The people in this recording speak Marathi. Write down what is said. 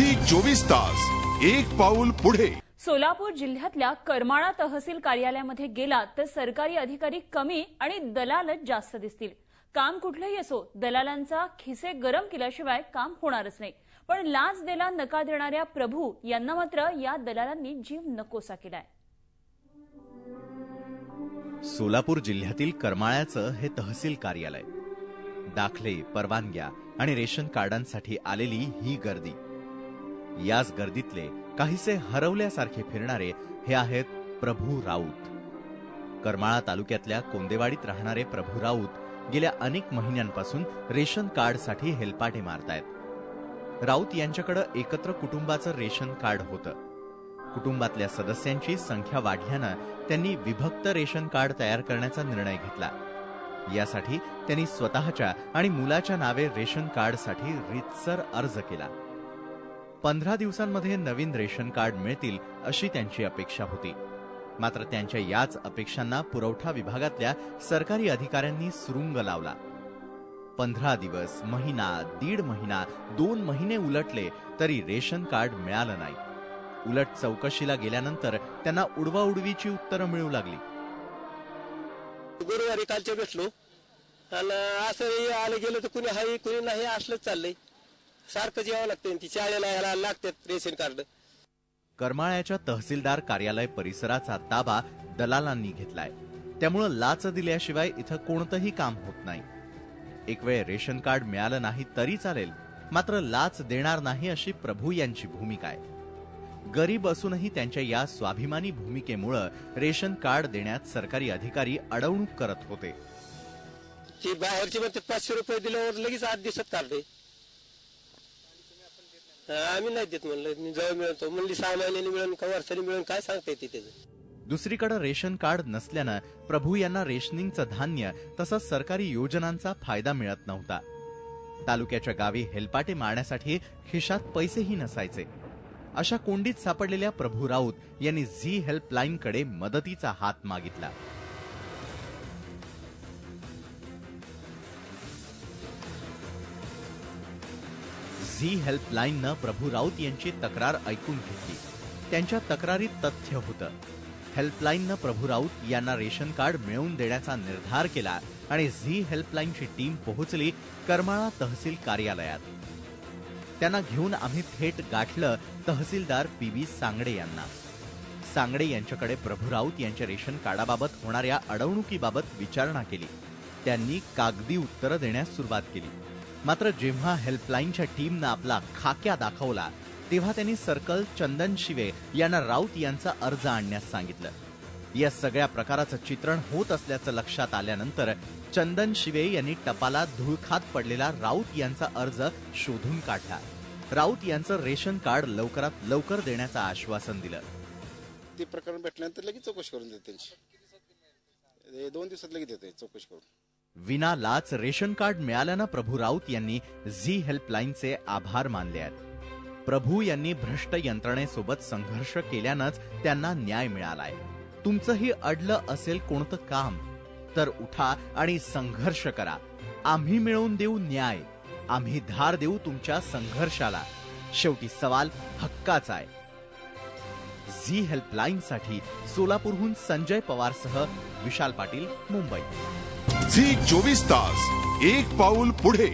झी 24 तास एक पाऊल पुढे। सोलापूर जिल्ह्यातल्या करमाळा तहसील कार्यालयामध्ये गेला तर सरकारी अधिकारी कमी आणि दलालच जास्त दिसतील। काम कुठलंही असो, दलालांचा खिसे गरम केल्याशिवाय काम होणारच नाही। पण लाच द्यायला नकार देणाऱ्या प्रभू यांना मात्र या दलालांनी जीव नकोसा केलाय। सोलापूर जिल्ह्यातील करमाळ्याचं हे तहसील कार्यालय। दाखले, परवानग्या आणि रेशन कार्डांसाठी आलेली ही गर्दी। याच गर्दीतले काहीसे हरवल्यासारखे फिरणारे हे आहेत प्रभू राऊत। करमाळा तालुक्यातल्या कोंदेवाडीत राहणारे प्रभू राऊत गेल्या अनेक महिन्यांपासून रेशन कार्डसाठी हेलपाटे मारतायत। राऊत यांच्याकडे एकत्र कुटुंबाचं रेशन कार्ड होतं। कुटुंबातल्या सदस्यांची संख्या वाढल्यानं त्यांनी विभक्त रेशन कार्ड तयार करण्याचा निर्णय घेतला। यासाठी त्यांनी स्वतःच्या आणि मुलाच्या नावे रेशन कार्डसाठी रीतसर अर्ज केला। 15 दिवसांमध्ये नवीन रेशन कार्ड मिळतील अशी त्यांची अपेक्षा होती। मात्र त्यांच्या याच अपेक्षांना पुरवठा विभागातल्या सरकारी अधिकाऱ्यांनी सुरुंग लावला। 15 दिवस, महिना, दीड महिना, 2 महिने उलटले तरी रेशन कार्ड मिळालं नाही। उलट चौकशीला गेल्यानंतर त्यांना उडवाउडवीची उत्तरं मिळू लागली। गुरुवारी कालच्या भेटलो आणि असं आलं गेलं तर कुणी हाय कुणी नाही असलंच चाललंय। सारखं यावं लागतं, ती शाळेला यायला लागतात रेशन कार्ड। करमाळ्याच्या तहसीलदार कार्यालय परिसराचा ताबा दलालांनी घेतलाय। त्यामुळे लाच दिल्याशिवाय इथं कोणतंही काम होत नाही। एक वेळ रेशन कार्ड मिळालं नाही तरी चालेल, मात्र लाच देणार नाही अशी प्रभू यांची भूमिका आहे। गरीब असूनही त्यांच्या या स्वाभिमानी भूमिकेमुळे रेशन कार्ड देण्यात सरकारी अधिकारी अडवणूक करत होते। ती बाहेरची म्हणते 500 रुपये दिल्यावर लगेच 8 दिवसात काढले। आम्ही नाही देत म्हणलं, जवळ मिळतो म्हणली 6 महिन्यांनी मिळून का वर्षांनी मिळून काय सांगता येते त्याचं। दुसरीकडे रेशन कार्ड नसल्यानं प्रभू यांना रेशनिंगचं धान्य तसंच सरकारी योजनांचा फायदा मिळत नव्हता। तालुक्याच्या गावी हेलपाटे मारण्यासाठी खिशात पैसेही नसायचे। अशा कोंडीत सापडलेल्या प्रभू राऊत यांनी झी हेल्पलाईनकडे मदतीचा हात मागितला। झी हेल्पलाईननं प्रभू राऊत यांची तक्रार ऐकून घेतली। त्यांच्या तक्रारीत तथ्य होतं। हेल्पलाईननं प्रभू राऊत यांना रेशन कार्ड मिळवून देण्याचा निर्धार केला आणि झी हेल्पलाईनची टीम पोहोचली करमाळा तहसील कार्यालयात। त्यांना घेऊन आम्ही थेट गाठलं तहसीलदार पी.बी. सांगडे यांना। सांगडे यांच्याकडे प्रभू राऊत यांच्या रेशन कार्डाबाबत होणाऱ्या अडवणुकीबाबत विचारणा केली। त्यांनी कागदी उत्तरं देण्यास सुरुवात केली। मात्र जेव्हा हेल्पलाईनच्या टीमनं आपला खाक्या दाखवला तेव्हा त्यांनी सर्कल चंदन शिवे यांना राऊत यांचा अर्ज आणण्यास सांगितलं। या सगळ्या प्रकाराचं चित्रण होत असल्याचं लक्षात आल्यानंतर चंदन शिवे यांनी टपालात धूळ खात पडलेला राऊत यांचा अर्ज शोधून काढला। राऊत यांचं रेशन कार्ड लवकरात लवकर देण्याचं आश्वासन दिलं। ते प्रकरण भेटल्यानंतर लगेच चौकशी करून देते त्यांची। 2 दिवसात लगेच देते चौकशी करून। विना लाच रेशन कार्ड मिळाल्यानं प्रभू राऊत यांनी झी हेल्पलाईनचे आभार मानले आहेत। प्रभू यांनी भ्रष्ट यंत्रणेसोबत संघर्ष केल्यानंच त्यांना न्याय मिळालाय। तुमचंही अडलं असेल कोणतं काम तर उठा आणि संघर्ष करा। आम्ही मिळवून देऊ न्याय, आम्ही धार देऊ तुमच्या संघर्षाला। शेवटी सवाल हक्काचा आहे। झी हेल्पलाईनसाठी सोलापूरहून संजय पवारसह विशाल पाटील, मुंबई। झी 24 तास एक पाऊल पुढे।